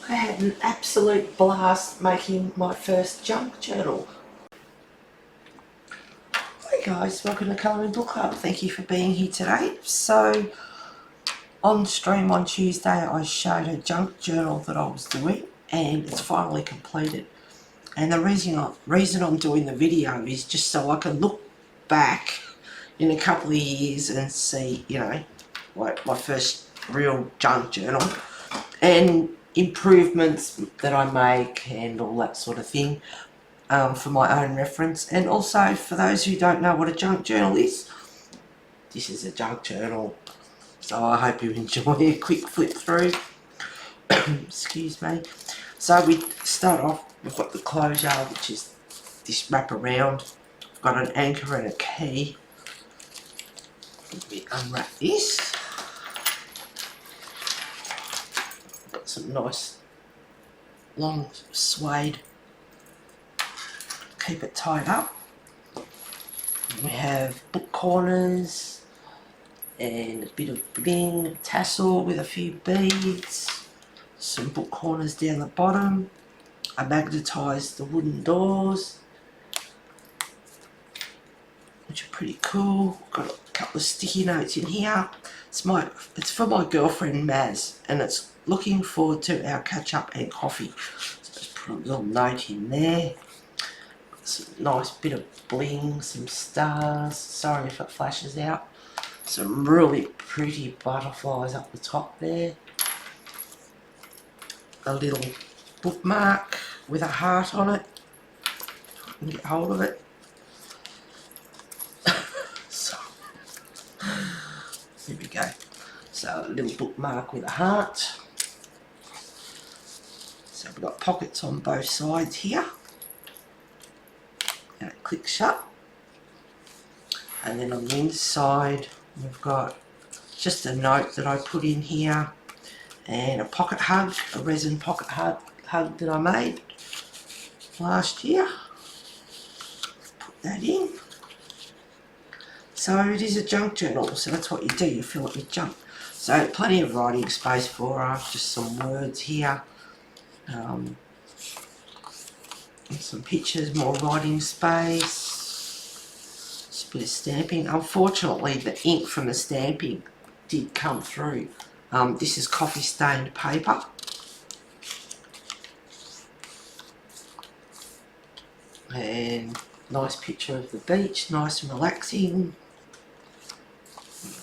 I had an absolute blast making my first junk journal. Hi guys, welcome to Colouring Book Club. Thank you for being here today. So, on stream on Tuesday I showed a junk journal that I was doing and it's finally completed. And the reason I'm doing the video is just so I can look back in a couple of years and see, you know, like my first real junk journal and improvements that I make and all that sort of thing, for my own reference. And also for those who don't know what a junk journal is, this is a junk journal, so I hope you enjoy a quick flip through. Excuse me. So we start off, we've got the closure, which is this wrap around. I've got an anchor and a key. Let me unwrap this. Got some nice long suede, keep it tied up. We have book corners and a bit of bling, tassel with a few beads, some book corners down the bottom. I magnetised the wooden doors, which are pretty cool. Got a couple of sticky notes in here. It's for my girlfriend Maz, and it's looking forward to our catch up and coffee. So just put a little note in there. Some nice bit of bling, some stars. Sorry if it flashes out. Some really pretty butterflies up the top there. A little bookmark with a heart on it. If I can get hold of it. So, there we go. So a little bookmark with a heart. So we've got pockets on both sides here. And it clicks shut. And then on the inside we've got just a note that I put in here and a pocket hug, a resin pocket hug that I made last year. Put that in. So it is a junk journal, so that's what you do, you fill it with junk. So plenty of writing space for her, just some words here. And some pictures, more writing space. Just a bit of stamping. Unfortunately, the ink from the stamping did come through. This is coffee stained paper. And nice picture of the beach, nice and relaxing.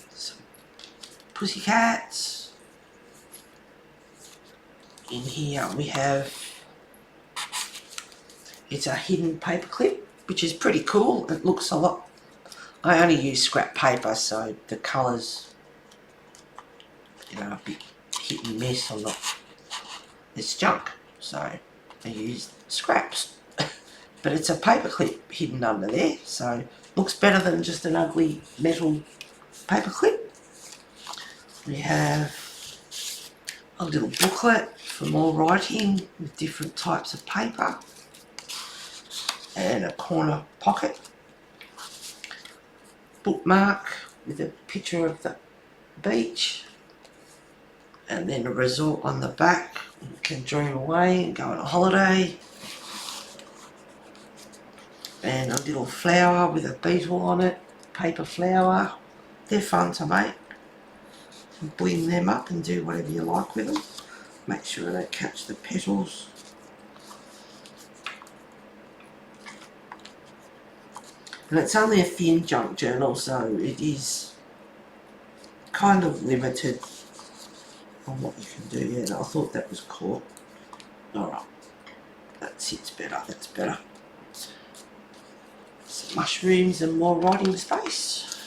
Some pussycats. In here we have, it's a hidden paper clip, which is pretty cool. It looks a lot, I only use scrap paper, so the colours, you know, a bit hit and miss. I'm not, it's junk, so I use scraps. But it's a paper clip hidden under there, so looks better than just an ugly metal paper clip. We have a little booklet for more writing with different types of paper. And a corner pocket. Bookmark with a picture of the beach. And then a resort on the back. You can dream away and go on a holiday. And a little flower with a beetle on it. Paper flower. They're fun to make. You can bling them up and do whatever you like with them. Make sure they catch the petals. And it's only a thin junk journal, so it is kind of limited on what you can do. Yeah, I thought that was cool. Alright, that sits better, that's better. Some mushrooms and more writing space.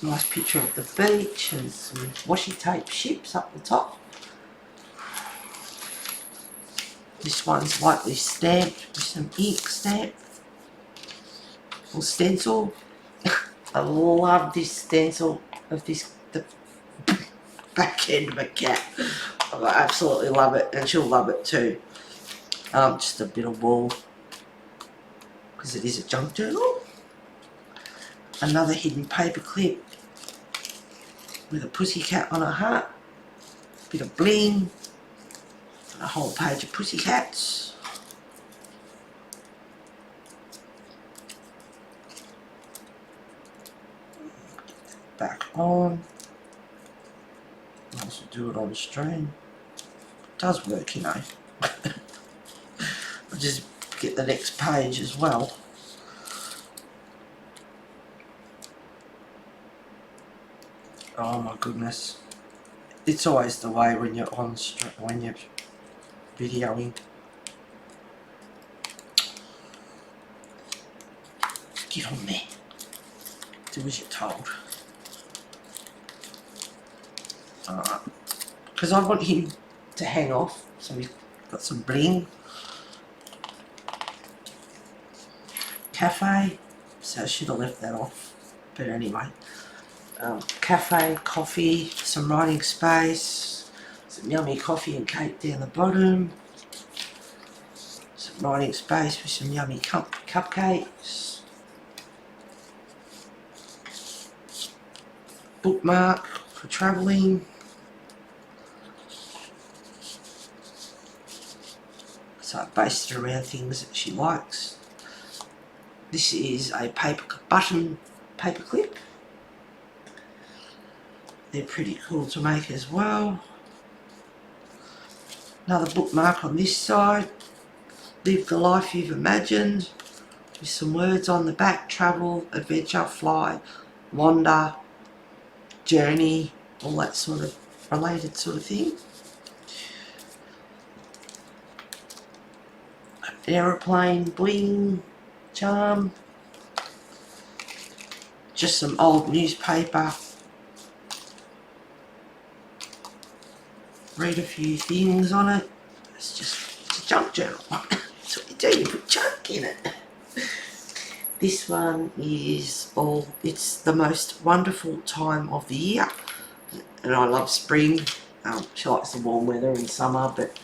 Nice picture of the beach and some washi tape ships up the top. This one's lightly stamped with some ink stamp. Or stencil. I love this stencil of this, the back end of a cat. I absolutely love it, and she'll love it too. Just a bit of wool, because it is a junk journal. Another hidden paper clip with a pussycat on a heart. Bit of bling. a whole page of pussycats. Back on. I'll also do it on stream. It does work, you know. I'll just get the next page as well. Oh my goodness. It's always the way when you're on when you're videoing. Get on there. Do as you're told. Alright. Because I want him to hang off, so we've got some bling. Cafe. So I should have left that off. But anyway. Cafe, coffee, some writing space, some yummy coffee and cake down the bottom, some writing space with some yummy cupcakes, bookmark for travelling, so I based it around things that she likes. This is a button paper clip. They're pretty cool to make as well. Another bookmark on this side. Live the life you've imagined. With some words on the back. Travel, adventure, fly, wander, journey, all that sort of related sort of thing. Aeroplane, bling, charm. Just some old newspaper. Read a few things on it. It's a junk journal. That's what you do, you put junk in it. This one is it's the most wonderful time of the year. And I love spring. She likes the warm weather in summer, but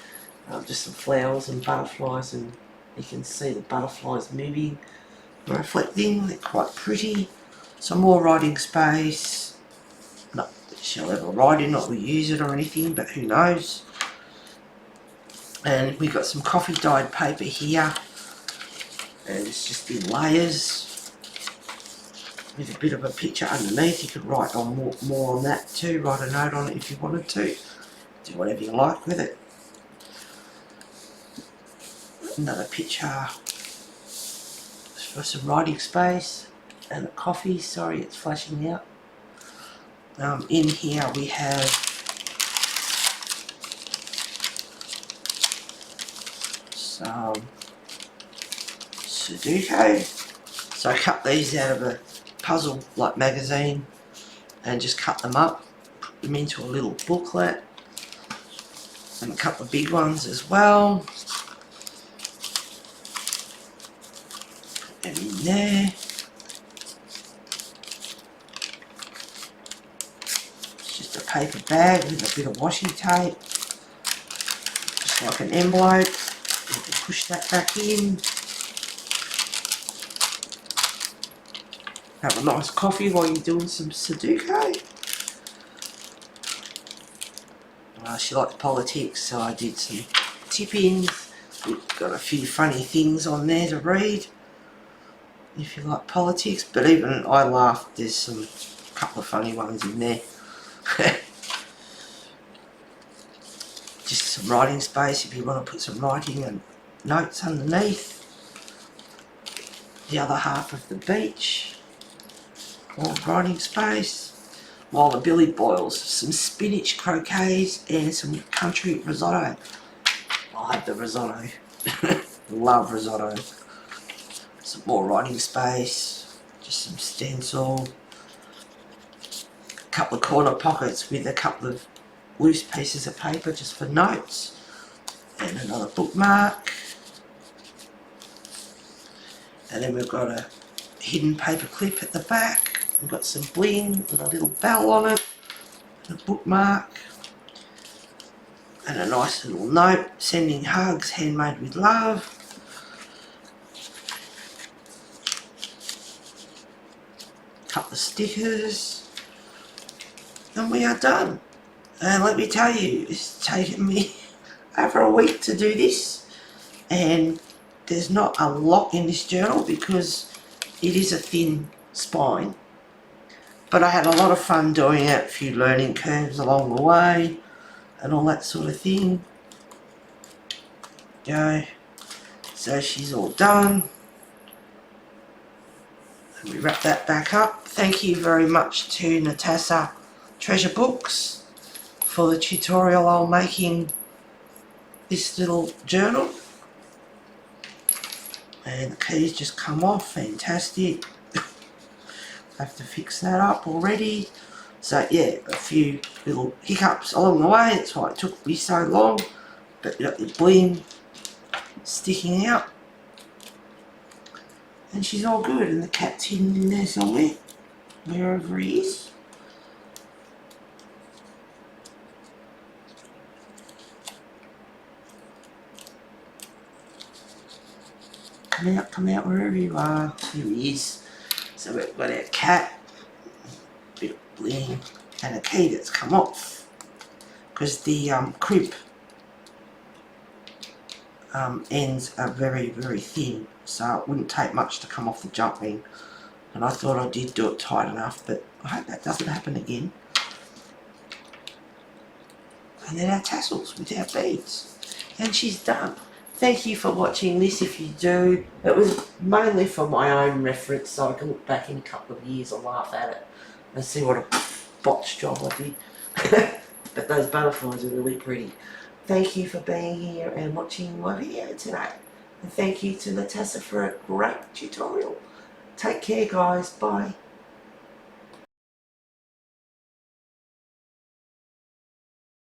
just some flowers and butterflies, and you can see the butterflies moving and reflecting. They're quite pretty. Some more writing space. Not that she'll ever write in, not we use it or anything, but who knows. And we've got some coffee dyed paper here, and it's just in layers with a bit of a picture underneath. You could write on more on that too, write a note on it if you wanted to. Do whatever you like with it. Another picture for some writing space, and a coffee. Sorry, it's flashing out. In here we have some Sudoku. So I cut these out of a puzzle like magazine and just cut them up, put them into a little booklet, and a couple of big ones as well. Put them in there. Paper bag with a bit of washi tape, just like an envelope. You can push that back in. Have a nice coffee while you're doing some Sudoku. She likes politics, so I did some tip-ins. We've got a few funny things on there to read if you like politics, but even I laughed. There's a couple of funny ones in there. Just some writing space if you want to put some writing and notes underneath. The other half of the beach, more writing space. While the billy boils, some spinach croquets and some country risotto. I have the risotto. Love risotto. Some more writing space, just some stencil. Couple of corner pockets with a couple of loose pieces of paper just for notes, and another bookmark, and then we've got a hidden paper clip at the back. We've got some bling with a little bell on it, and a bookmark, and a nice little note, sending hugs, handmade with love. Couple of stickers, and we are done. And let me tell you, it's taken me over a week to do this, and there's not a lot in this journal because it is a thin spine, but I had a lot of fun doing it, a few learning curves along the way and all that sort of thing. Go. So she's all done. And we wrap that back up. Thank you very much to Natasa Treasure Books for the tutorial on making this little journal. And the keys just come off, fantastic. Have to fix that up already. So yeah, a few little hiccups along the way, that's why it took me so long. But you got the bling sticking out. And she's all good, and the cat's hidden in there somewhere, wherever he is. Come out wherever you are. Here he is. So we've got our cat, a bit of bling, and a key that's come off because the crib ends are very, very thin, so it wouldn't take much to come off the jump ring. And I thought I did do it tight enough, but I hope that doesn't happen again. And then our tassels with our beads. And she's done. Thank you for watching this if you do. It was mainly for my own reference, so I can look back in a couple of years and laugh at it and see what a botched job I did. But those butterflies are really pretty. Thank you for being here and watching my video today. And thank you to Natasa for a great tutorial. Take care guys, bye.